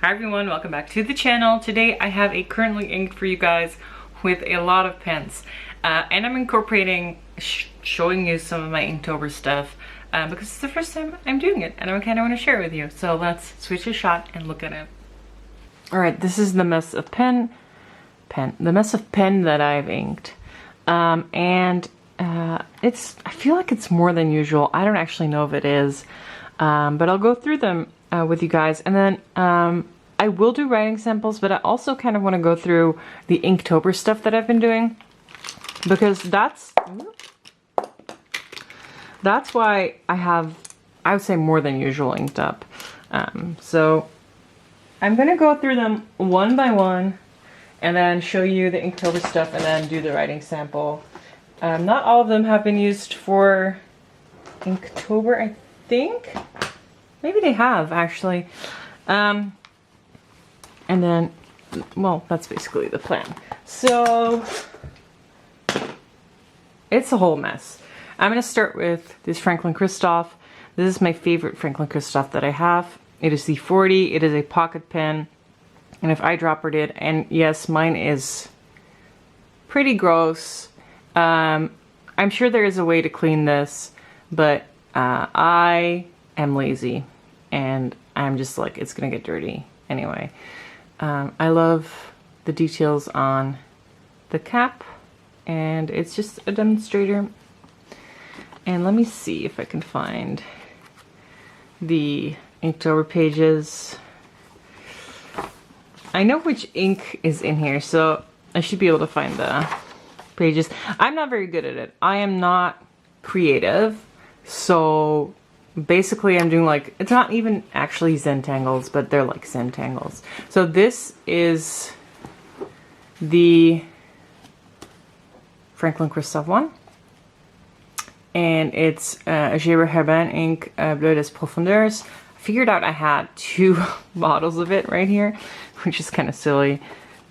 Hi everyone, welcome back to the channel. Today I have a currently inked for you guys with a lot of pens. And I'm incorporating, showing you some of my Inktober stuff because it's the first time I'm doing it and I kind of want to share it with you. So let's switch a shot and look at it. Alright, this is the mess of pen that I've inked. I feel like it's more than usual. I don't actually know if it is, but I'll go through them with you guys, and then I will do writing samples, but I also kind of want to go through the Inktober stuff that I've been doing, because that's why I have, I would say, more than usual inked up. So I'm gonna go through them one by one and then show you the Inktober stuff and then do the writing sample. Not all of them have been used for Inktober, I think. Maybe they have, actually. And then, well, that's basically the plan. So, it's a whole mess. I'm going to start with this Franklin-Christoph. This is my favorite Franklin-Christoph that I have. It is the 40. It is a pocket pen. And if eyedroppered it, and yes, mine is pretty gross. I'm sure there is a way to clean this, but I am lazy and I'm just like, it's gonna get dirty anyway. I love the details on the cap, and it's just a demonstrator. And let me see if I can find the Inktober pages. I know which ink is in here, so I should be able to find the pages. I'm not very good at it. I am not creative, so basically I'm doing like, it's not even actually Zentangles, but they're like Zentangles. So this is the Franklin-Christoph one, and it's Gérard Herbin ink, Bleu des Profondeurs. I figured out I had 2 bottles of it right here, which is kind of silly,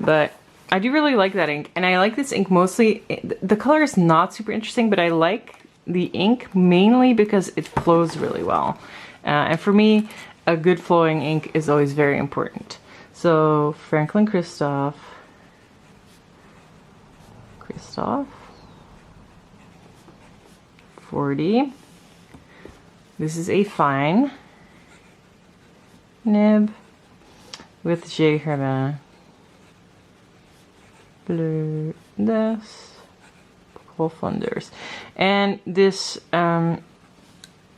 but I do really like that ink, and I like this ink mostly. The color is not super interesting, but I like the ink mainly because it flows really well. And for me, a good flowing ink is always very important. So Franklin-Christoph. 40. This is a fine nib with Gérard Herbin. Bleu des Profondeurs. And this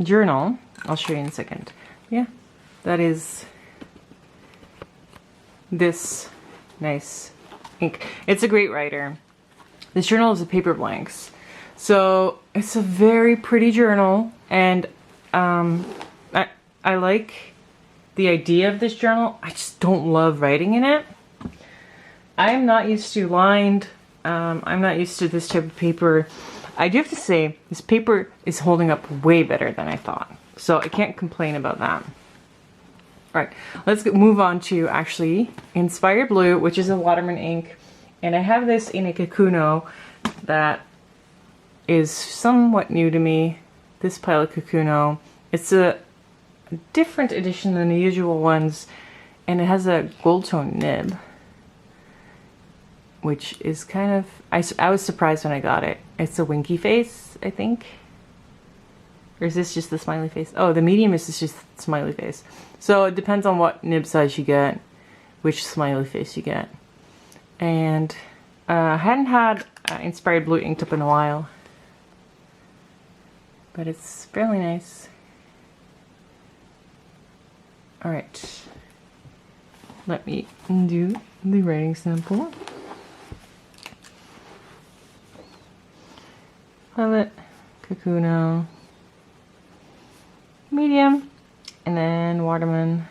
journal, I'll show you in a second. Yeah, that is this nice ink. It's a great writer. This journal is a paper blanks. So it's a very pretty journal, and I like the idea of this journal. I just don't love writing in it. I am not used to lined, I'm not used to this type of paper. I do have to say, this paper is holding up way better than I thought. So I can't complain about that. Alright, let's move on to actually Inspired Blue, which is a Waterman ink. And I have this in a Kakuno that is somewhat new to me. This pile of Kakuno. It's a different edition than the usual ones, and it has a gold tone nib, which is kind of, I was surprised when I got it. It's a winky face, I think. Or is this just the smiley face? Oh, the medium is just smiley face. So it depends on what nib size you get, which smiley face you get. And I hadn't had Inspired Blue inked up in a while, but it's fairly nice. Alright, let me do the writing sample. Pilot, Kakuno, medium, and then Waterman.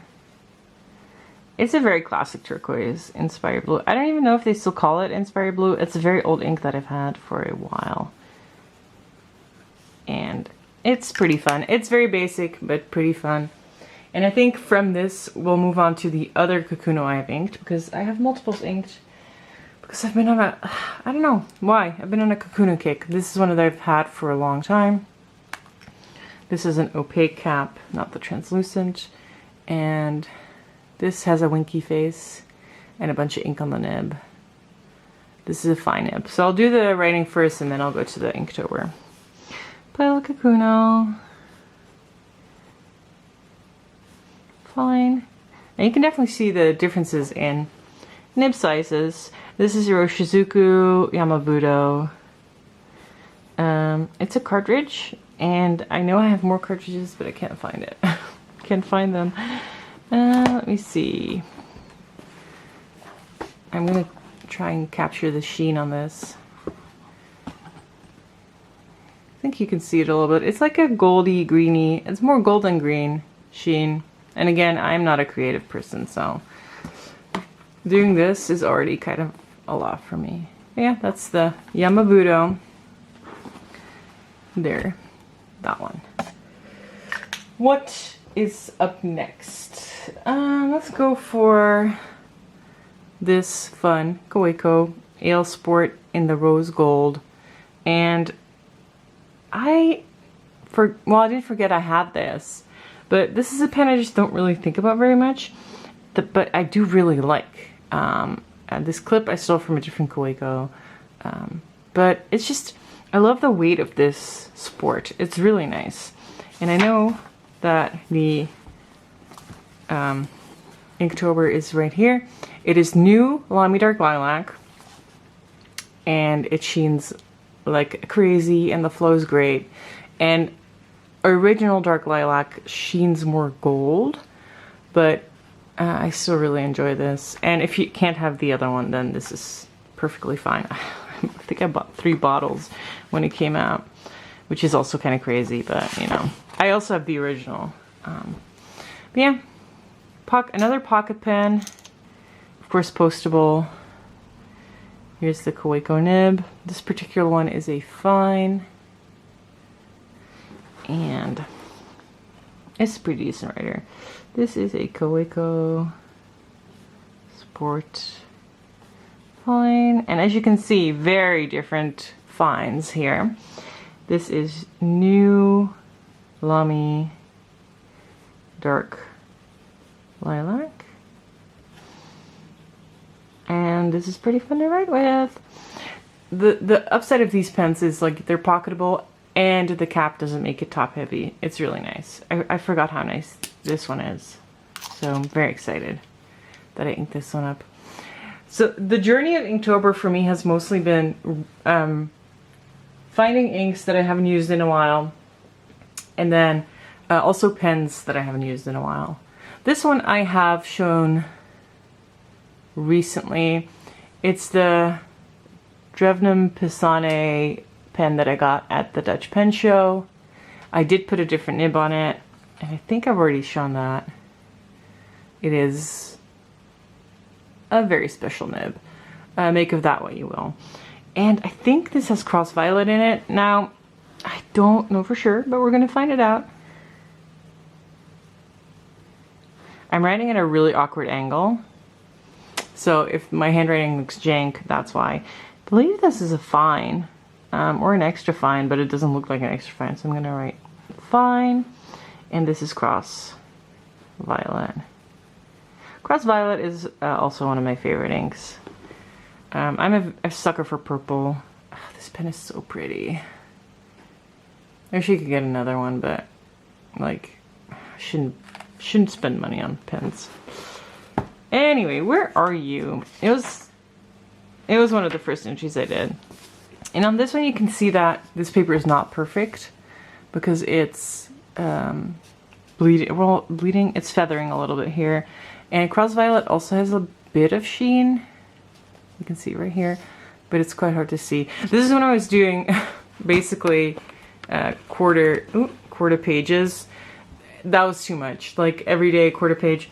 It's a very classic turquoise, Inspired Blue. I don't even know if they still call it Inspired Blue. It's a very old ink that I've had for a while. And it's pretty fun. It's very basic, but pretty fun. And I think from this, we'll move on to the other Kakuno I've inked, because I have multiples inked. Because I've been on a, I don't know why, I've been on a Kakuno kick. This is one that I've had for a long time. This is an opaque cap, not the translucent. And This has a winky face and a bunch of ink on the nib. This is a fine nib. So I'll do the writing first and then I'll go to the Inktober. Kakuno. Fine. And you can definitely see the differences in nib sizes. This is your Shizuku Yamabudo. It's a cartridge, and I know I have more cartridges, but I can't find it. Can't find them. Let me see. I'm gonna try and capture the sheen on this. I think you can see it a little bit. It's like a goldy, greeny, it's more golden green sheen. And again, I'm not a creative person, so doing this is already kind of a lot for me. Yeah, that's the Yamabudo. There, that one. What is up next? Let's go for this fun Kaweco Sport in the rose gold. And I didn't forget I had this, but this is a pen I just don't really think about very much. But I do really like. This clip I stole from a different Kaweco, but it's just, I love the weight of this Sport. It's really nice. And I know that the Inktober is right here. It is new Lamy Dark Lilac, and it sheens like crazy, and the flow is great. And original Dark Lilac sheens more gold, but I still really enjoy this. And if you can't have the other one, then this is perfectly fine. I think I bought 3 bottles when it came out, which is also kind of crazy, but you know. I also have the original. But yeah, another pocket pen, of course postable. Here's the Kaweco nib. This particular one is a fine, and it's a pretty decent writer. This is a Kaweco Sport fine, and as you can see, very different fines here. This is new Lamy Dark Lilac, and this is pretty fun to write with. The upside of these pens is like they're pocketable, and the cap doesn't make it top heavy. It's really nice. I forgot how nice this one is, so I'm very excited that I inked this one up. So the journey of Inktober for me has mostly been finding inks that I haven't used in a while, and then also pens that I haven't used in a while. This one I have shown recently. It's the Drevnum Pis and Sailor pen that I got at the Dutch Pen Show. I did put a different nib on it, and I think I've already shown that. It is a very special nib. Make of that what you will. And I think this has cross violet in it. Now, I don't know for sure, but we're gonna find it out. I'm writing at a really awkward angle, so if my handwriting looks jank, that's why. I believe this is a fine, or an extra fine, but it doesn't look like an extra fine, so I'm gonna write fine, and this is cross violet. Cross violet is also one of my favorite inks. I'm a sucker for purple. Oh, this pen is so pretty. I wish you could get another one, but like, shouldn't spend money on pens. Anyway, where are you? It was one of the first entries I did. And on this one you can see that this paper is not perfect because it's bleeding, it's feathering a little bit here. And cross violet also has a bit of sheen. You can see right here, but it's quite hard to see. This is when I was doing basically quarter pages. That was too much, like every day quarter page.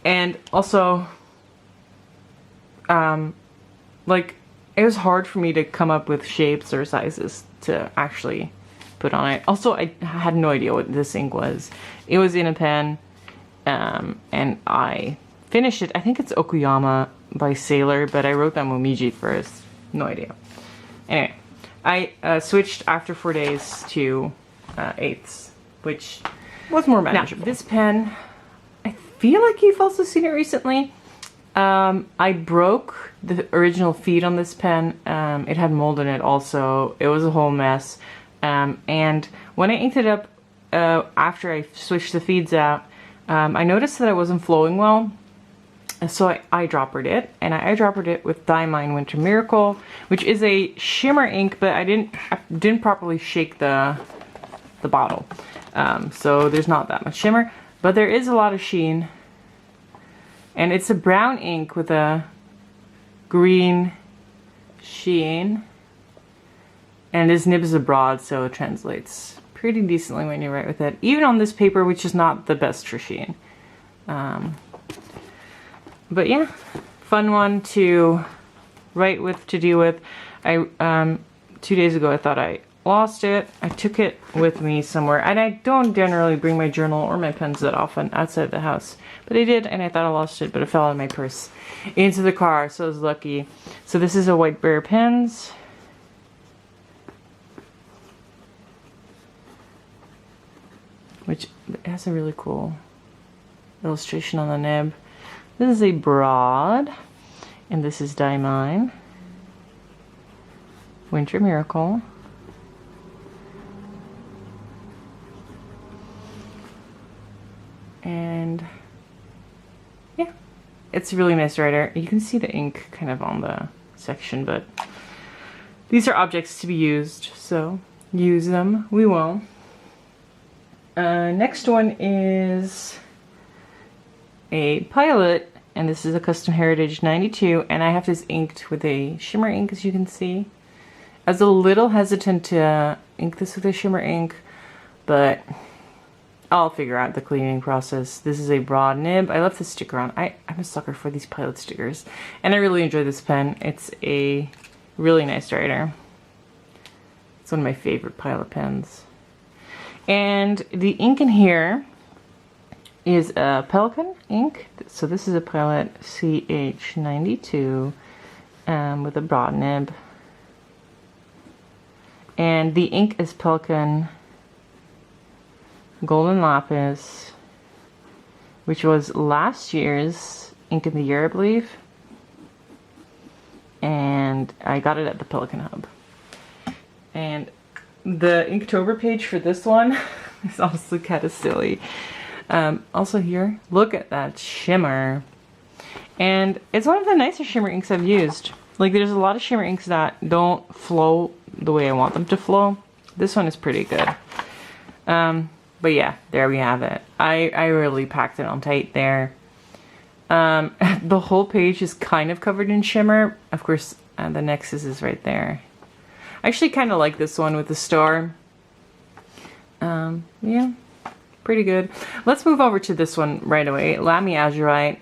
And also like it was hard for me to come up with shapes or sizes to actually put on it. Also, I had no idea what this ink was. It was in a pen, and I finished it. I think it's Okuyama by Sailor, but I wrote that Momiji first. No idea. Anyway, I switched after 4 days to 8ths, which was more manageable. Now, this pen, I feel like you've also seen it recently. I broke the original feed on this pen. It had mold in it also. It was a whole mess. And when I inked it up after I switched the feeds out, I noticed that it wasn't flowing well. So I eyedroppered it, and I eyedroppered it with Diamine Winter Miracle, which is a shimmer ink, but I didn't properly shake the bottle. So there's not that much shimmer, but there is a lot of sheen. And it's a brown ink with a green sheen. And this nib is a broad, so it translates pretty decently when you write with it. Even on this paper, which is not the best for sheen. But yeah, fun one to write with, to deal with. 2 days ago I thought I lost it. I took it with me somewhere, and I don't generally bring my journal or my pens that often outside the house, but I did, and I thought I lost it, but it fell out of my purse into the car, so I was lucky. So this is a White Bear pens. Which has a really cool illustration on the nib. This is a broad, and this is Diamine Winter Miracle. And yeah, it's a really nice writer. You can see the ink kind of on the section, but these are objects to be used, so use them. We will. Next one is a Pilot, and this is a Custom Heritage 92, and I have this inked with a shimmer ink, as you can see. I was a little hesitant to ink this with a shimmer ink, but I'll figure out the cleaning process. This is a broad nib. I left the sticker on. I'm a sucker for these Pilot stickers, and I really enjoy this pen. It's a really nice writer. It's one of my favorite Pilot pens. And the ink in here is a Pelikan ink. So this is a Pilot CH92 with a broad nib. And the ink is Pelikan Golden Lapis, which was last year's Ink in the Year, I believe. And I got it at the Pelikan Hub. And the Inktober page for this one is also kind of silly. Also here, look at that shimmer. And it's one of the nicer shimmer inks I've used. Like, there's a lot of shimmer inks that don't flow the way I want them to flow. This one is pretty good. But yeah, there we have it. I really packed it on tight there. The whole page is kind of covered in shimmer. Of course, the Nexus is right there. I actually kind of like this one with the star. Yeah, pretty good. Let's move over to this one right away. Lamy Azurite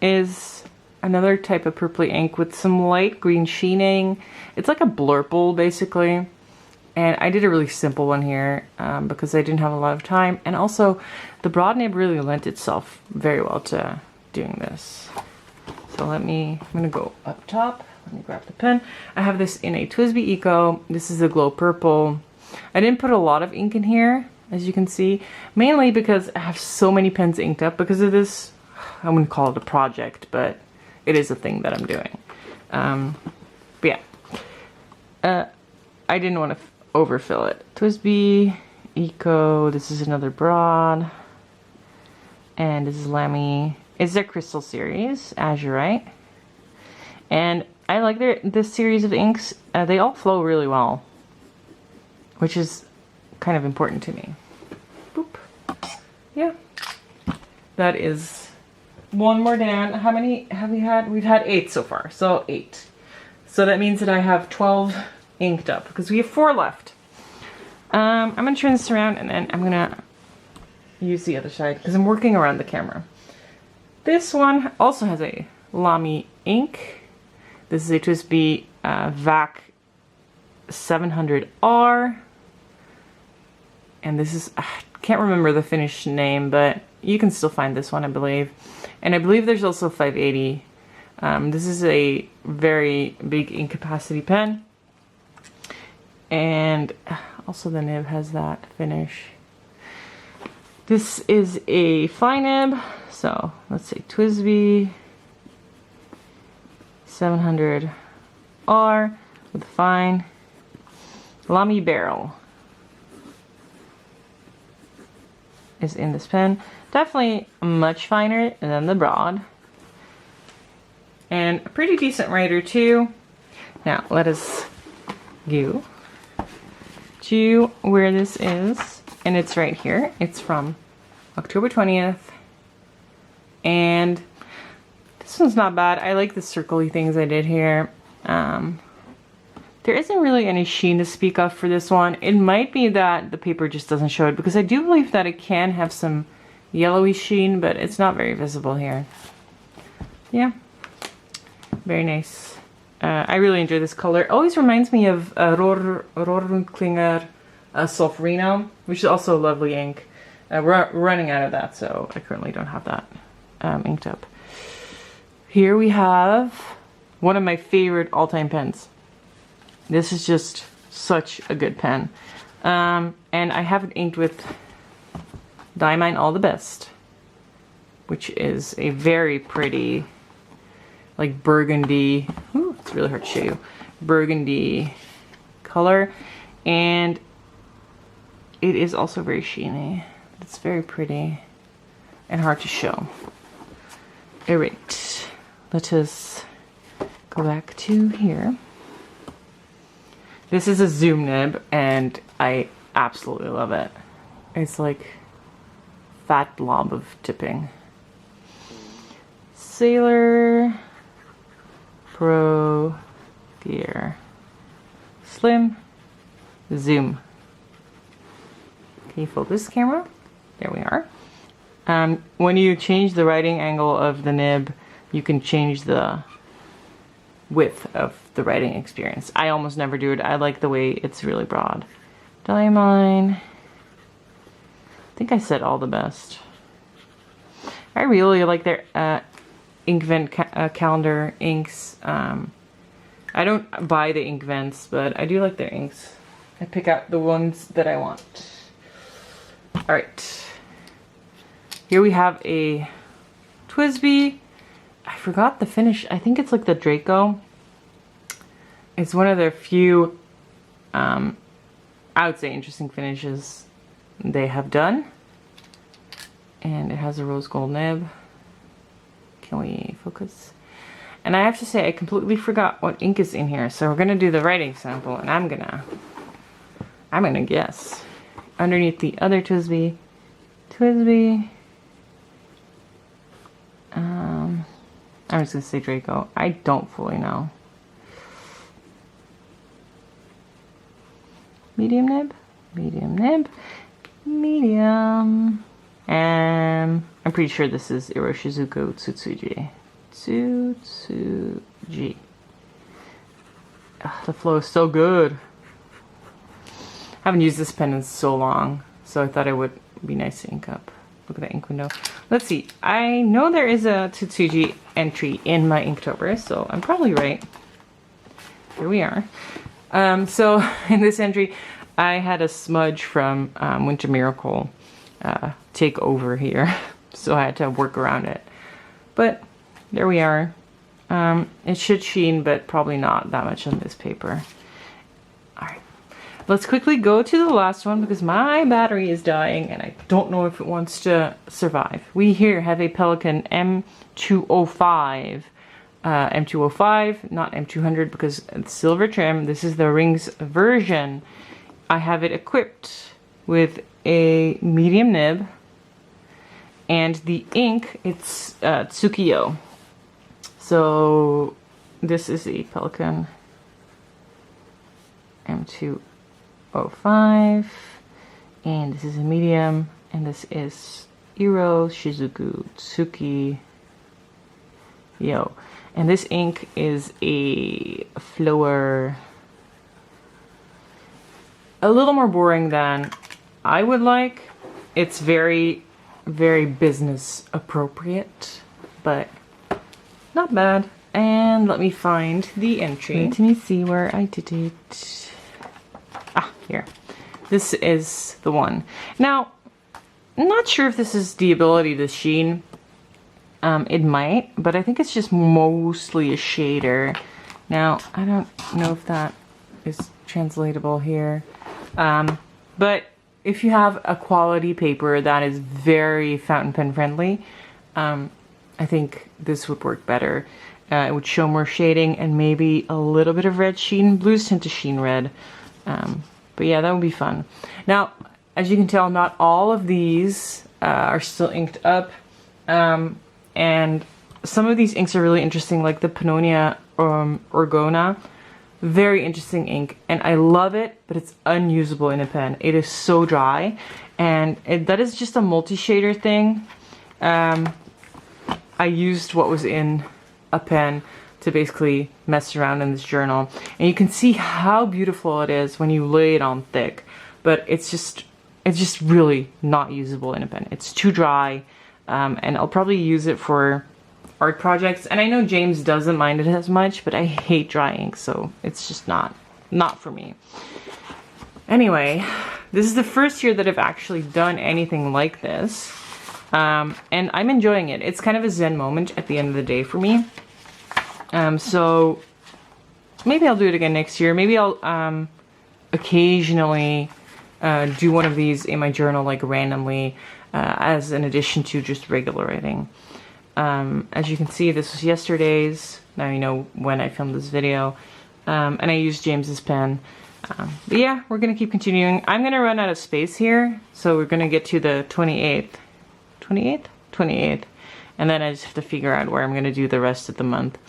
is another type of purpley ink with some light green sheening. It's like a blurple, basically. And I did a really simple one here because I didn't have a lot of time. And also, the broad nib really lent itself very well to doing this. So I'm gonna go up top. Let me grab the pen. I have this in a TWSBI Eco. This is a glow purple. I didn't put a lot of ink in here, as you can see, mainly because I have so many pens inked up because of this. I wouldn't call it a project, but it is a thing that I'm doing. But yeah, I didn't want to overfill it. TWSBI Eco. This is another broad, and this is Lamy. It's their Crystal series, Azurite, and I like this series of inks. They all flow really well, which is kind of important to me. Boop. Yeah. That is one more down. How many have we had? We've had 8 so far, so 8. So that means that I have 12 inked up because we have 4 left. I'm gonna turn this around and then I'm gonna use the other side because I'm working around the camera. This one also has a Lamy ink. This is a TWSBI Vac 700R. And this is, I can't remember the finished name, but you can still find this one, I believe. And I believe there's also 580. This is a very big ink capacity pen. And also the nib has that finish. This is a fine nib, so let's say TWSBI 700R with a fine Lamy barrel is in this pen. Definitely much finer than the broad. And a pretty decent writer too. Now let us go to where this is. And it's right here. It's from October 20th. And this one's not bad. I like the circly things I did here. There isn't really any sheen to speak of for this one. It might be that the paper just doesn't show it, because I do believe that it can have some yellowy sheen, but it's not very visible here. Yeah, very nice. I really enjoy this color. It always reminds me of Rohrenklinger Solferino, which is also a lovely ink. We're running out of that, so I currently don't have that inked up. Here we have one of my favorite all-time pens. This is just such a good pen. And I have it inked with Diamine All the Best, which is a very pretty, like burgundy, ooh, it's really hard to show you, burgundy color. And it is also very sheeny. It's very pretty and hard to show. Alright, let us go back to here. This is a zoom nib and I absolutely love it. It's like fat blob of tipping. Sailor Pro Gear Slim Zoom. Can you focus, camera? There we are. When you change the writing angle of the nib, you can change the width of the writing experience. I almost never do it. I like the way it's really broad. Diamine. I think I said All the Best. I really like their Inkvent calendar inks. I don't buy the Inkvents, but I do like their inks. I pick out the ones that I want. Alright. Here we have a TWSBI. I forgot the finish. I think it's like the Draco. It's one of their few, I would say, interesting finishes they have done. And it has a rose gold nib. Can we focus? And I have to say, I completely forgot what ink is in here. So we're gonna do the writing sample, and I'm gonna guess. Underneath the other TWSBI. I'm just gonna say Draco. I don't fully know. Medium nib, medium nib, medium. I'm pretty sure this is Iroshizuku Tsutsuji. Tsutsuji. Ugh, the flow is so good. I haven't used this pen in so long, so I thought it would be nice to ink up. Look at that ink window. Let's see. I know there is a Tsutsuji entry in my Inktober, so I'm probably right. Here we are. So in this entry, I had a smudge from Winter Miracle take over here, so I had to work around it. But there we are. It should sheen, but probably not that much on this paper. Alright. Let's quickly go to the last one because my battery is dying and I don't know if it wants to survive. We here have a Pelikan M205. M205, not M200 because it's silver trim. This is the rings version. I have it equipped with a medium nib and the ink, it's Tsukiyo. So this is the Pelikan M205 and this is a medium and this is Iroshizuku Tsukiyo. And this ink is a flower, a little more boring than I would like. It's very, very business appropriate, but not bad. And let me find the entry. Let me see where I did it. Ah, here. This is the one. Now, I'm not sure if this is the ability to sheen. It might, but I think it's just mostly a shader. Now, I don't know if that is translatable here. But if you have a quality paper that is very fountain pen friendly, I think this would work better. It would show more shading and maybe a little bit of red sheen. Blues tend to sheen red. But yeah, that would be fun. Now, as you can tell, not all of these are still inked up. And some of these inks are really interesting, like the Pannonia Orgona. Very interesting ink, and I love it, but it's unusable in a pen. It is so dry, and that is just a multi-shader thing. I used what was in a pen to basically mess around in this journal, and you can see how beautiful it is when you lay it on thick, but it's just really not usable in a pen. It's too dry. And I'll probably use it for art projects. And I know James doesn't mind it as much, but I hate dry ink, so it's just not for me. Anyway, this is the first year that I've actually done anything like this. And I'm enjoying it. It's kind of a zen moment at the end of the day for me. So maybe I'll do it again next year. Maybe I'll occasionally do one of these in my journal, like randomly, as an addition to just regular writing. As you can see, this was yesterday's. Now you know when I filmed this video. And I used James's pen. But yeah, we're gonna keep continuing. I'm gonna run out of space here, so we're gonna get to the 28th. 28th. And then I just have to figure out where I'm gonna do the rest of the month,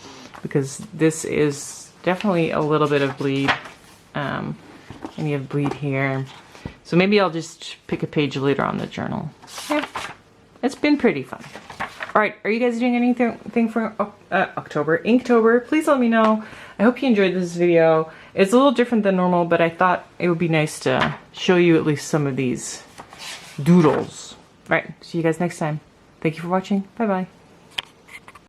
because this is definitely a little bit of bleed. And you have bleed here. So maybe I'll just pick a page later on the journal. Yeah, it's been pretty fun. All right, are you guys doing anything for October? Inktober, please let me know. I hope you enjoyed this video. It's a little different than normal, but I thought it would be nice to show you at least some of these doodles. All right, see you guys next time. Thank you for watching. Bye-bye.